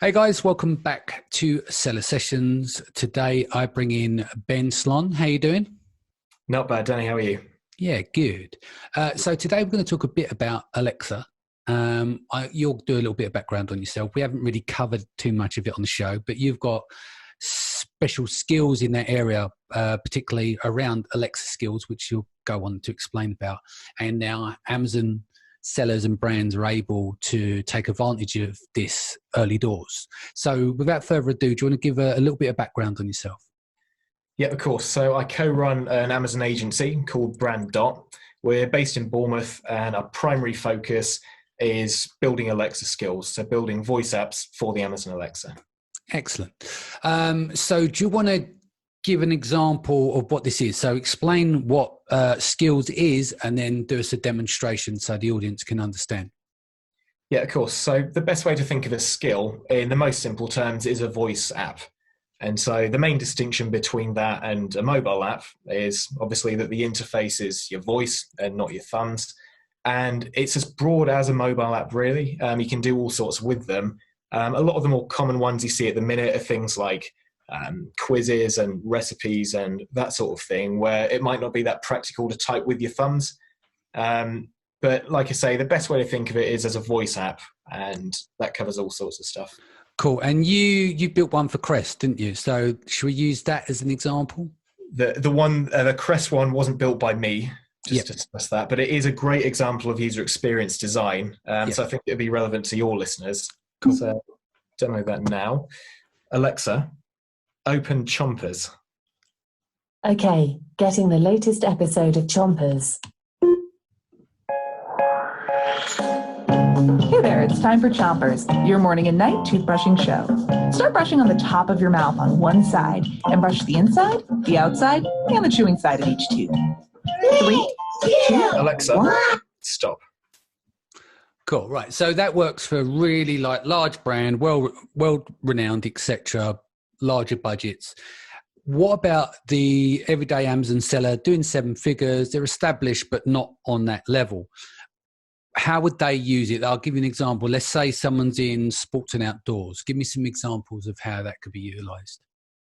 Hey guys, welcome back to Seller Sessions. Today I bring in Ben Sloyan. How you doing? Not bad, Danny. How are you? Yeah, good. So today we're going to talk a bit about Alexa. You'll do a little bit of background on yourself. We haven't really covered too much of it on the show, but you've got special skills in that area, particularly around Alexa skills, which you'll go on to explain about. And now Amazon sellers and brands are able to take advantage of this early doors. So without further ado, do you want to give a little bit of background on yourself? Yeah, of course. So I co-run an Amazon agency called Brand Dot. We're based in Bournemouth, and our primary focus is building Alexa skills, so building voice apps for the Amazon Alexa. Excellent. So do you want to give an example of what this is? So explain what skills is, and then do us a demonstration so the audience can understand. Yeah, of course. So the best way to think of a skill in the most simple terms is a voice app. And so the main distinction between that and a mobile app is obviously that the interface is your voice and not your thumbs. And it's as broad as a mobile app, really. You can do all sorts with them. A lot of the more common ones you see at the minute are things like quizzes and recipes and that sort of thing, where it might not be that practical to type with your thumbs. But like I say, the best way to think of it is as a voice app, and that covers all sorts of stuff. Cool. And you built one for Crest, didn't you? So should we use that as an example? The Crest one wasn't built by me, just to stress that, but it is a great example of user experience design. So I think it'd be relevant to your listeners. Cool. So demo that now. Alexa, open Chompers. Okay, getting the latest episode of Chompers. Hey there, it's time for Chompers, your morning and night toothbrushing show. Start brushing on the top of your mouth on one side and brush the inside, the outside, and the chewing side of each tooth. 3, 2, Alexa, 1. stop. Cool. Right. So that works for really like large brand, well renowned, etc., larger budgets. What about the everyday Amazon seller doing 7 figures? They're established, but not on that level. How would they use it? I'll give you an example. Let's say someone's in sports and outdoors. Give me some examples of how that could be utilized.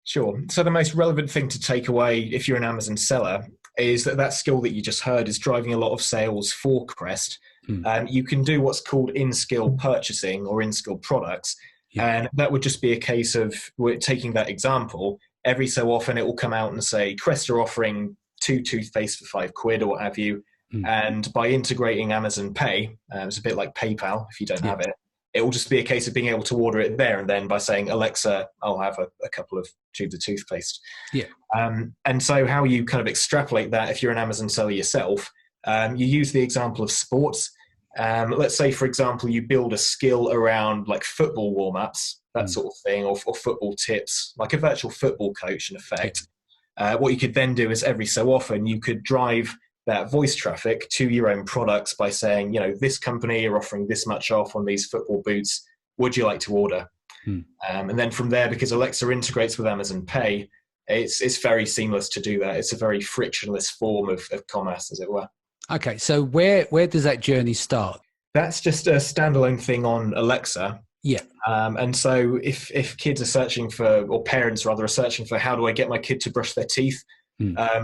Sure. So the most relevant thing to take away if you're an Amazon seller is that skill that you just heard is driving a lot of sales for Crest. You can do what's called in-skill purchasing or in-skill products. Yeah. And that would just be a case of taking that example. Every so often it will come out and say, Crest are offering 2 toothpaste for £5 or what have you. And by integrating Amazon Pay, it's a bit like PayPal if you don't have it, it will just be a case of being able to order it there and then by saying, Alexa, I'll have a couple of tubes of toothpaste. Yeah. And so how you kind of extrapolate that if you're an Amazon seller yourself, you use the example of sports. Let's say, for example, you build a skill around like football warm-ups, that sort of thing, or football tips, like a virtual football coach in effect. What you could then do is every so often you could drive that voice traffic to your own products by saying, this company are offering this much off on these football boots. Would you like to order? And then from there, because Alexa integrates with Amazon Pay, it's very seamless to do that. It's a very frictionless form of commerce, as it were. Okay, so where does that journey start? That's just a standalone thing on Alexa. Yeah. And so if kids are searching for, or parents rather, are searching for how do I get my kid to brush their teeth,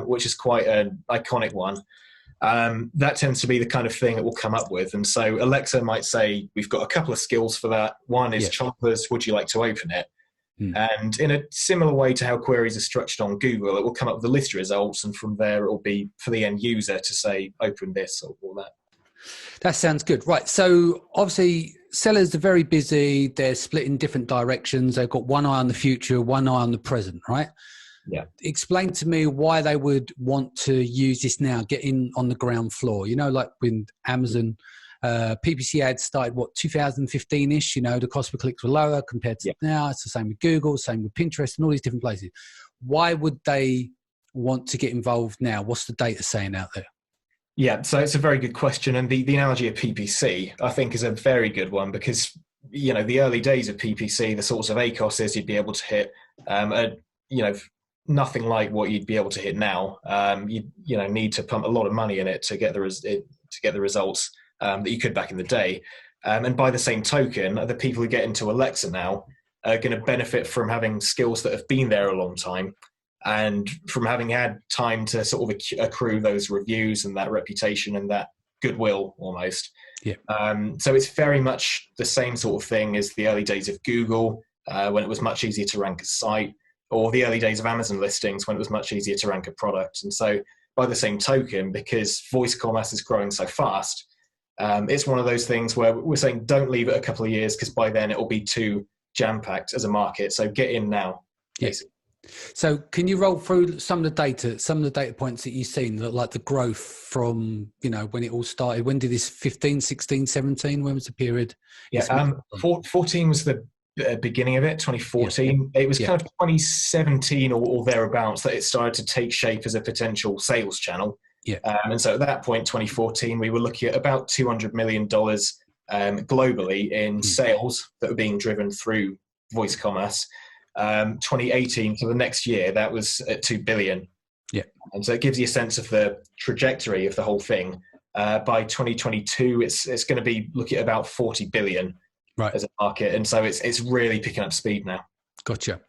which is quite an iconic one, that tends to be the kind of thing it will come up with. And so Alexa might say, we've got a couple of skills for that. One is Chompers, would you like to open it? And in a similar way to how queries are structured on Google, it will come up with a list of results, and from there it will be for the end user to say, open this or that. That sounds good. Right. So obviously sellers are very busy. They're split in different directions. They've got one eye on the future, one eye on the present, right? Yeah. Explain to me why they would want to use this now, get in on the ground floor. Like with Amazon, PPC ads started, 2015-ish, the cost per clicks were lower compared to now. It's the same with Google, same with Pinterest and all these different places. Why would they want to get involved now? What's the data saying out there? Yeah, so it's a very good question. And the analogy of PPC, I think, is a very good one because, the early days of PPC, the sorts of ACOSs you'd be able to hit, nothing like what you'd be able to hit now. You need to pump a lot of money in it to get the results that you could back in the day. And by the same token, the people who get into Alexa now, are going to benefit from having skills that have been there a long time and from having had time to sort of accrue those reviews and that reputation and that goodwill almost. Yeah. So it's very much the same sort of thing as the early days of Google, when it was much easier to rank a site, or the early days of Amazon listings when it was much easier to rank a product. And so by the same token, because voice commerce is growing so fast, it's one of those things where we're saying don't leave it a couple of years because by then it will be too jam-packed as a market. So get in now. Yes. So can you roll through some of the data points that you've seen, like the growth from, when it all started? When did this 15, 16, 17? When was the period? Yeah, 14 was the beginning of it, 2014. Yeah. It was kind of 2017 or thereabouts that it started to take shape as a potential sales channel. Yeah. And so at that point, 2014, we were looking at about $200 million globally in sales that were being driven through voice commerce. 2018 for the next year, that was at 2 billion. Yeah. And so it gives you a sense of the trajectory of the whole thing. By 2022, it's going to be looking at about 40 billion as a market. And so it's really picking up speed now. Gotcha.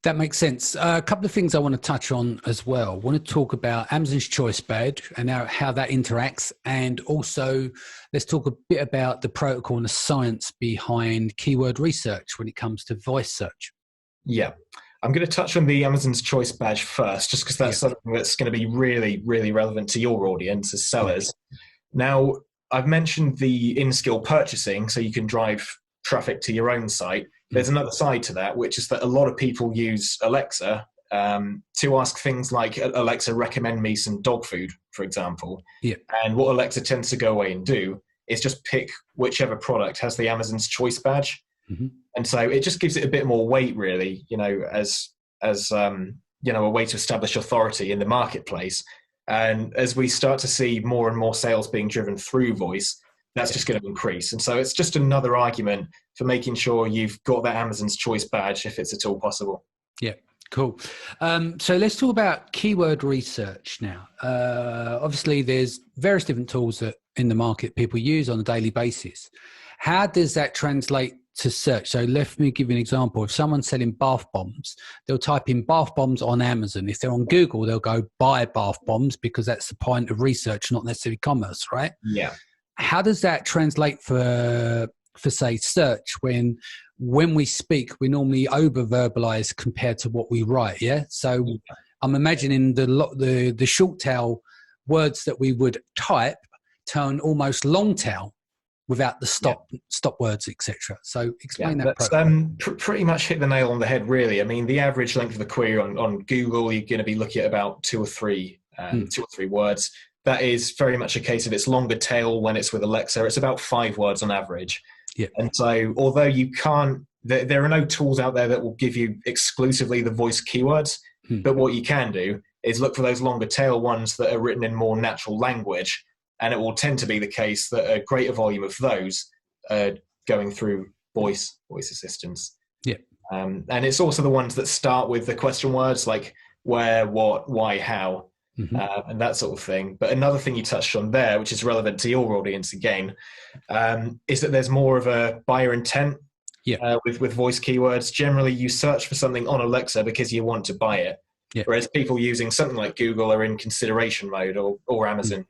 That makes sense. A couple of things I want to touch on as well. I want to talk about Amazon's Choice Badge and how that interacts. And also let's talk a bit about the protocol and the science behind keyword research when it comes to voice search. Yeah, I'm going to touch on the Amazon's Choice Badge first, just because that's something that's going to be really, really relevant to your audience as sellers. Now, I've mentioned the in-skill purchasing, so you can drive traffic to your own site. There's another side to that, which is that a lot of people use Alexa to ask things like, Alexa, recommend me some dog food, for example. Yeah. And what Alexa tends to go away and do is just pick whichever product has the Amazon's Choice Badge. Mm-hmm. And so it just gives it a bit more weight, really, as a way to establish authority in the marketplace. And as we start to see more and more sales being driven through voice, that's just going to increase. And so it's just another argument for making sure you've got that Amazon's Choice Badge if it's at all possible. Yeah, cool. So let's talk about keyword research now. Obviously, there's various different tools that in the market people use on a daily basis. How does that translate to search? So let me give you an example. If someone's selling bath bombs, they'll type in bath bombs on Amazon. If they're on Google, they'll go buy bath bombs because that's the point of research, not necessarily commerce, right? Yeah. How does that translate for say search when we speak, we normally over verbalize compared to what we write? Yeah. So I'm imagining the short tail words that we would type turn almost long tail without the stop words, etc. So explain that. That's pretty much hit the nail on the head, really. I mean, the average length of a query on Google, you're going to be looking at about two or three words. That is very much a case of its longer tail when it's with Alexa. It's about 5 words on average. Yeah. And so although you can't, there are no tools out there that will give you exclusively the voice keywords, but what you can do is look for those longer tail ones that are written in more natural language. And it will tend to be the case that a greater volume of those are going through voice assistants. Yeah. And it's also the ones that start with the question words like where, what, why, how, and that sort of thing. But another thing you touched on there, which is relevant to your audience again, is that there's more of a buyer intent with voice keywords. Generally, you search for something on Alexa because you want to buy it. Yeah. Whereas people using something like Google are in consideration mode or Amazon.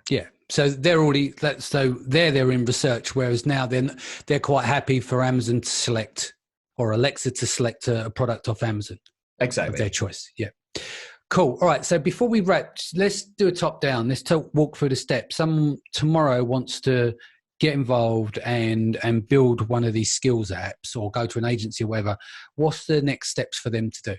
Yeah, so they're in research, whereas now they're quite happy for Amazon to select or Alexa to select a product off Amazon. Exactly. Of their choice. Yeah. Cool. All right. So before we wrap, let's do a top down. Let's walk through the steps. Someone tomorrow wants to get involved and build one of these skills apps or go to an agency or whatever. What's the next steps for them to do?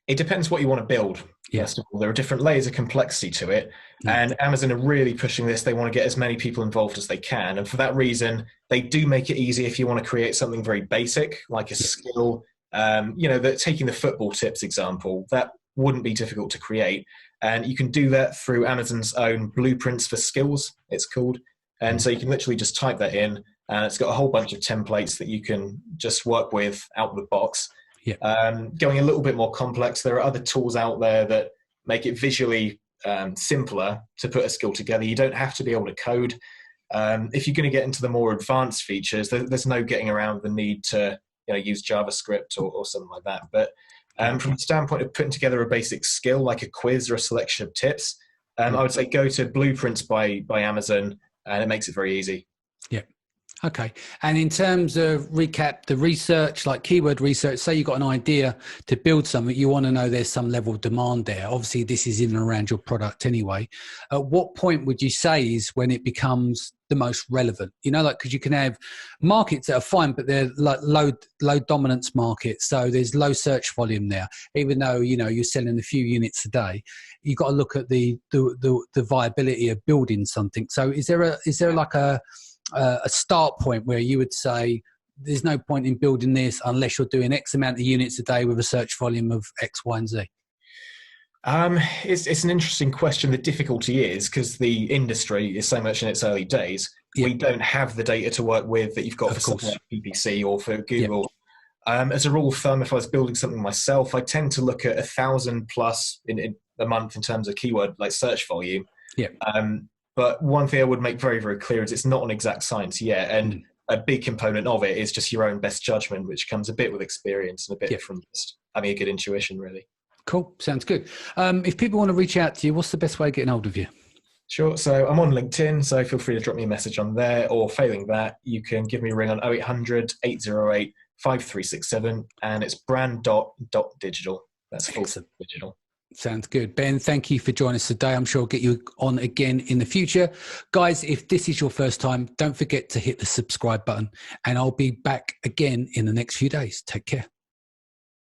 It depends what you want to build. First of all, there are different layers of complexity to it. And Amazon are really pushing this. They want to get as many people involved as they can. And for that reason, they do make it easy if you want to create something very basic, like a skill. Taking the football tips example, that wouldn't be difficult to create. And you can do that through Amazon's own blueprints for skills, it's called. And so you can literally just type that in, and it's got a whole bunch of templates that you can just work with out of the box. Yeah. Going a little bit more complex, there are other tools out there that make it visually simpler to put a skill together. You don't have to be able to code. If you're going to get into the more advanced features, there's no getting around the need to use JavaScript or something like that. But from the standpoint of putting together a basic skill like a quiz or a selection of tips, I would say go to Blueprints by Amazon, and it makes it very easy. Yeah. Okay. And in terms of recap, the research, like keyword research, say you've got an idea to build something, you want to know there's some level of demand there. Obviously, this is in and around your product anyway. At what point would you say is when it becomes the most relevant? Because you can have markets that are fine, but they're like low dominance markets. So there's low search volume there, even though, you're selling a few units a day. You've got to look at the viability of building something. So is there like a start point where you would say there's no point in building this unless you're doing X amount of units a day with a search volume of X, Y, and Z? It's an interesting question. The difficulty is because the industry is so much in its early days, we don't have the data to work with that you've got for something like PPC or for Google. As a rule of thumb, if I was building something myself, I tend to look at 1,000 plus in a month in terms of keyword like search volume. But one thing I would make very, very clear is it's not an exact science yet. And a big component of it is just your own best judgment, which comes a bit with experience and a bit from just having a good intuition, really. Cool. Sounds good. If people want to reach out to you, what's the best way of getting hold of you? Sure. So I'm on LinkedIn, so feel free to drop me a message on there, or failing that, you can give me a ring on 0800 808 5367, and it's brand.digital. That's full digital. Sounds good. Ben, thank you for joining us today. I'm sure I'll get you on again in the future. Guys, if this is your first time, don't forget to hit the subscribe button, and I'll be back again in the next few days. Take care.